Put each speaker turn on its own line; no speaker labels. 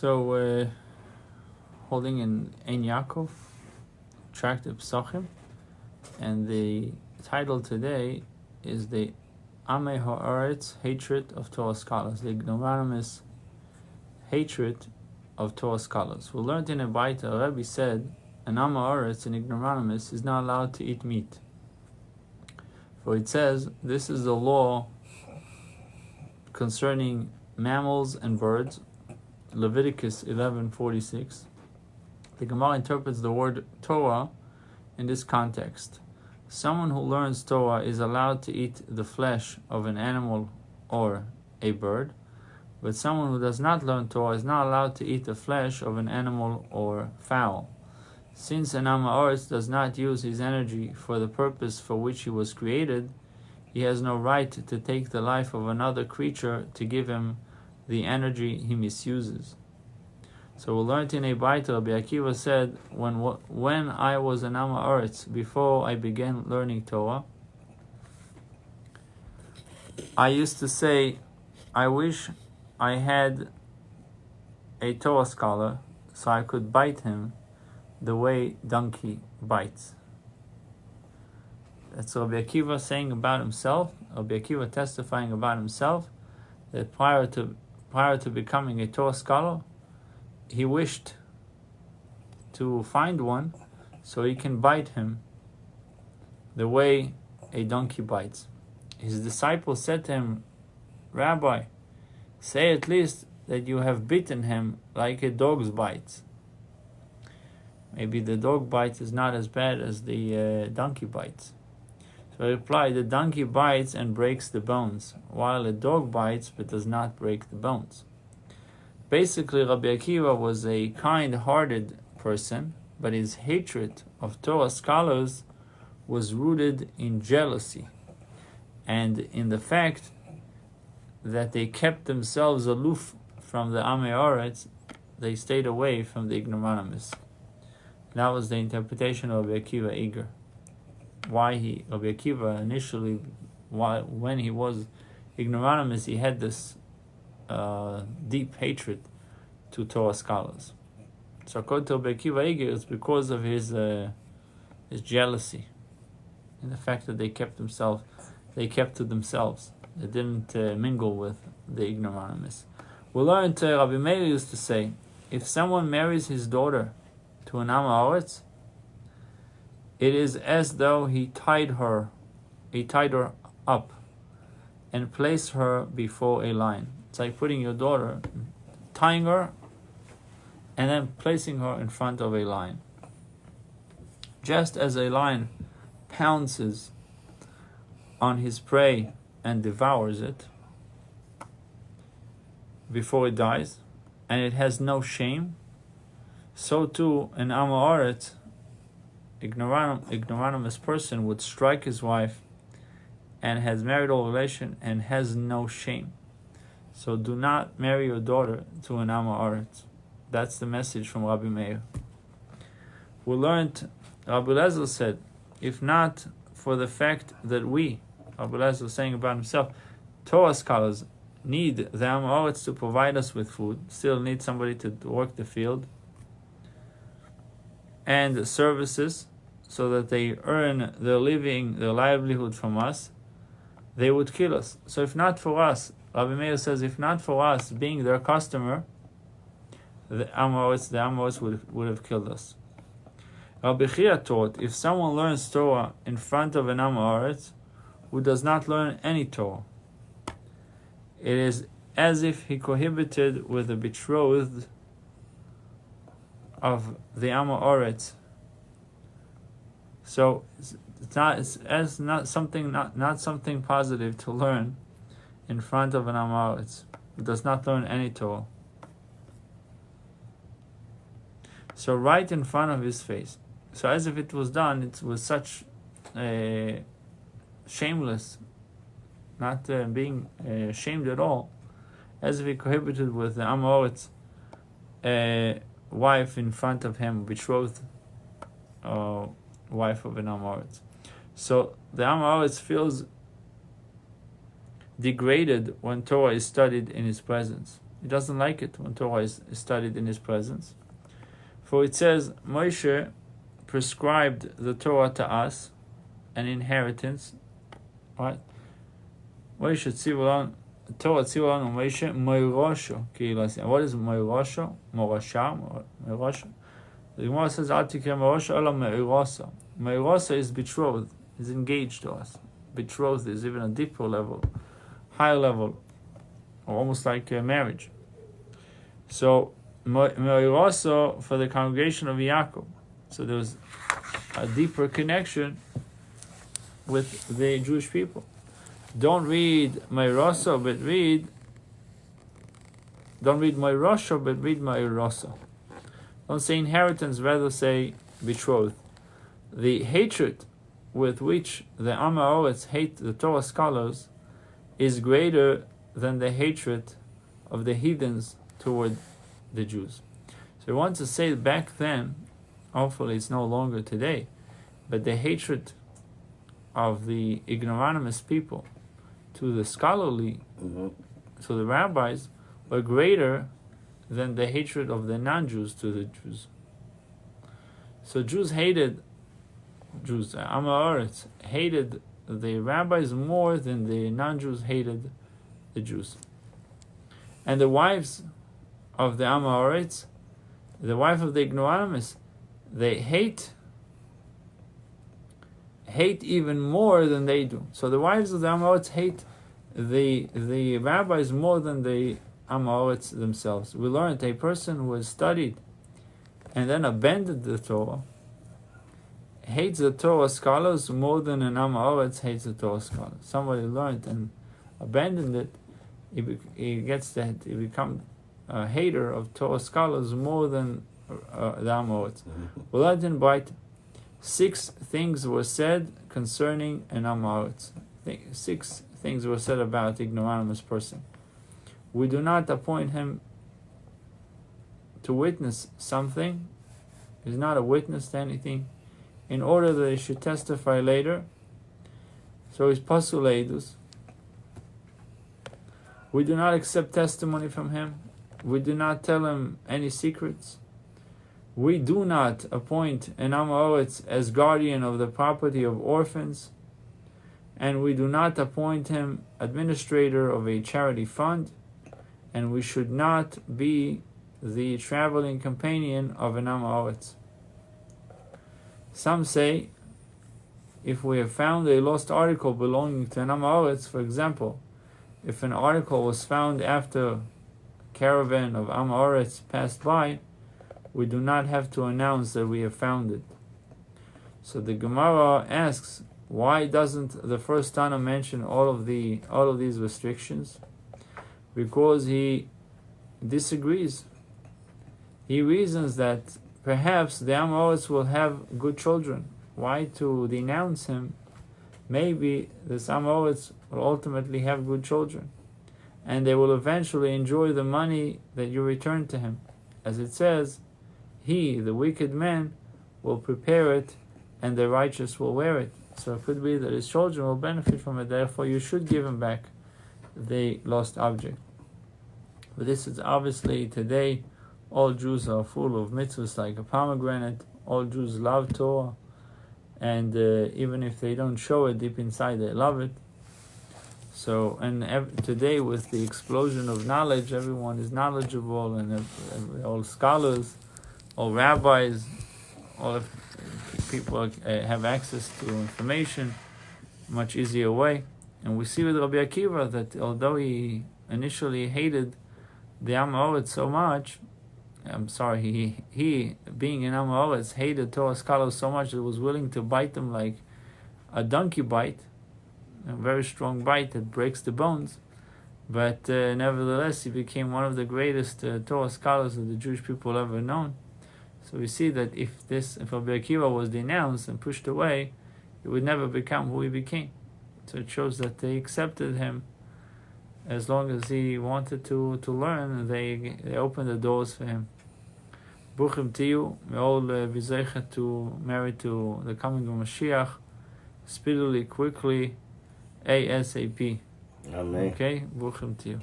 So we're holding in Ein Yaakov Pesachim, and the title today is the Amei Ha'aretz hatred of Torah scholars, the ignoramus hatred of Torah scholars. We learned in a Baita, Rabbi said, an Amei Ha'aretz, an ignoramus, is not allowed to eat meat. For it says, this is the law concerning mammals and birds, Leviticus 11:46. The Gemara interprets the word Torah in this context. Someone who learns Torah is allowed to eat the flesh of an animal or a bird, but someone who does not learn Torah is not allowed to eat the flesh of an animal or fowl. Since an Amei Ha'aretz does not use his energy for the purpose for which he was created, he has no right to take the life of another creature to give him the energy he misuses. So we learned in a Baita, Rabbi Akivas said, when I was an Amei Ha'aretz, before I began learning Torah, I used to say, I wish I had a Torah scholar so I could bite him the way donkey bites. That's Rabbi Akiva saying about himself, Rabbi Akiva testifying about himself, that prior to becoming a Torah scholar, he wished to find one so he can bite him the way a donkey bites. His disciples said to him, Rabbi, say at least that you have bitten him like a dog's bite. Maybe the dog bite is not as bad as the donkey bites. So he replied, the donkey bites and breaks the bones, while a dog bites but does not break the bones. Basically, Rabbi Akiva was a kind-hearted person, but his hatred of Torah scholars was rooted in jealousy and in the fact that they kept themselves aloof from the Amei Ha'aretz. They stayed away from the ignoramus. That was the interpretation of Rabbi Akiva Eger. Rabbi Akiva initially, when he was ignoramus, he had this deep hatred to Torah scholars. So according to Rabbi Akiva Eger, it's because of his jealousy and the fact that they kept to themselves. They didn't mingle with the ignoramus. We learned Rabbi Menahse used to say, if someone marries his daughter to an Amei Ha'aretz, it is as though he tied her up and placed her before a lion. It's like putting your daughter, tying her, and then placing her in front of a lion. Just as a lion pounces on his prey and devours it before it dies, and it has no shame, so too an Amei Ha'aretz, ignoramus person, would strike his wife and has marital relation and has no shame. So do not marry your daughter to an Amei Ha'aretz. That's the message from Rabbi Meir. We learned, Rabbi Menahse said, if not for the fact that we, Rabbi Menahse was saying about himself, Torah scholars need the Amei Ha'aretz to provide us with food, still need somebody to work the field, and services, so that they earn their livelihood from us, they would kill us. So if not for us, Rabbi Meir says, if not for us being their customer, the Amei Ha'aretz would have killed us. Rabbi Chia taught, if someone learns Torah in front of an Amei Ha'aretz who does not learn any Torah, it is as if he cohabited with the betrothed of the Amei Ha'aretz. So it's not something positive to learn in front of an Amei Ha'aretz who does not learn any Torah. So right in front of his face. So as if it was done, it was such shameless, not being shamed at all, as if he cohabited with the Amei Ha'aretz wife in front of him, betrothed wife of an Amei Ha'aretz. So the Amei Ha'aretz feels degraded when Torah is studied in his presence. He doesn't like it when Torah is studied in his presence. For it says, Moshe prescribed the Torah to us, an inheritance. Right? Moshe tzivulan, Torah tzivulan Moshe moirosho ki'ilas. What is moirosho? Morasha, moirosho. The Gemara says, Al tikra morosho ela moirosa. Moirosa is betrothed, is engaged to us. Betrothed is even a deeper level, higher level, or almost like a marriage. So, moirosa for the congregation of Yaakov. So there was a deeper connection with the Jewish people. Don't read moirosa, but read. Don't read moirosho, but read moirosa. Don't say inheritance, rather say betrothed. The hatred with which the Amaorets hate the Torah scholars is greater than the hatred of the heathens toward the Jews. So we want to say back then, hopefully it's no longer today, but the hatred of the ignoramus people to the scholarly, to the rabbis, were greater than the hatred of the non-Jews to the Jews. So Amaorets hated the rabbis more than the non-Jews hated the Jews. And the wives of the Amaorets, the wife of the ignoramus, they hate even more than they do. So the wives of the Amaorets hate the rabbis more than the Amaorets themselves. We learned a person who has studied and then abandoned the Torah hates the Torah scholars more than an Amaorets hates the Torah scholars. Somebody learned and abandoned it, he becomes a hater of Torah scholars more than the Amaorets. We learned in Bright, 6 things were said concerning an Amaorets. 6 things were said about the ignoramus person. We do not appoint him to witness something. He's not a witness to anything, in order that he should testify later. So he's pasul eidus. We do not accept testimony from him. We do not tell him any secrets. We do not appoint an Amaorets as guardian of the property of orphans, and we do not appoint him administrator of a charity fund, and we should not be the traveling companion of an Amaorets. Some say, if we have found a lost article belonging to an Amaorets, for example, if an article was found after a caravan of Amaorets passed by, we do not have to announce that we have found it. So the Gemara asks, why doesn't the first Tana mention all of these restrictions? Because he disagrees. He reasons that perhaps the Amaorets will have good children. Why to denounce him? Maybe the Amaorets will ultimately have good children, and they will eventually enjoy the money that you return to him. As it says, he, the wicked man, will prepare it, and the righteous will wear it. So it could be that his children will benefit from it, therefore you should give him back the lost object. But this is obviously today, all Jews are full of mitzvahs like a pomegranate. All Jews love Torah, and even if they don't show it deep inside, they love it. So, and today with the explosion of knowledge, everyone is knowledgeable, and all scholars, all rabbis, all people have access to information much easier way. And we see with Rabbi Akiva that although he initially hated the Amaorets so much, he being an Amaorets hated Torah scholars so much that he was willing to bite them like a donkey bite, a very strong bite that breaks the bones. But nevertheless, he became one of the greatest Torah scholars that the Jewish people ever known. So we see that if Rabbi Akiva was denounced and pushed away, he would never become who he became. So it shows that they accepted him as long as he wanted to learn. They opened the doors for him. Bruchim Tiyu, we all be zeichet to marry to the coming of Mashiach speedily, quickly, ASAP.
Amen.
Okay, Bruchim Tiyu.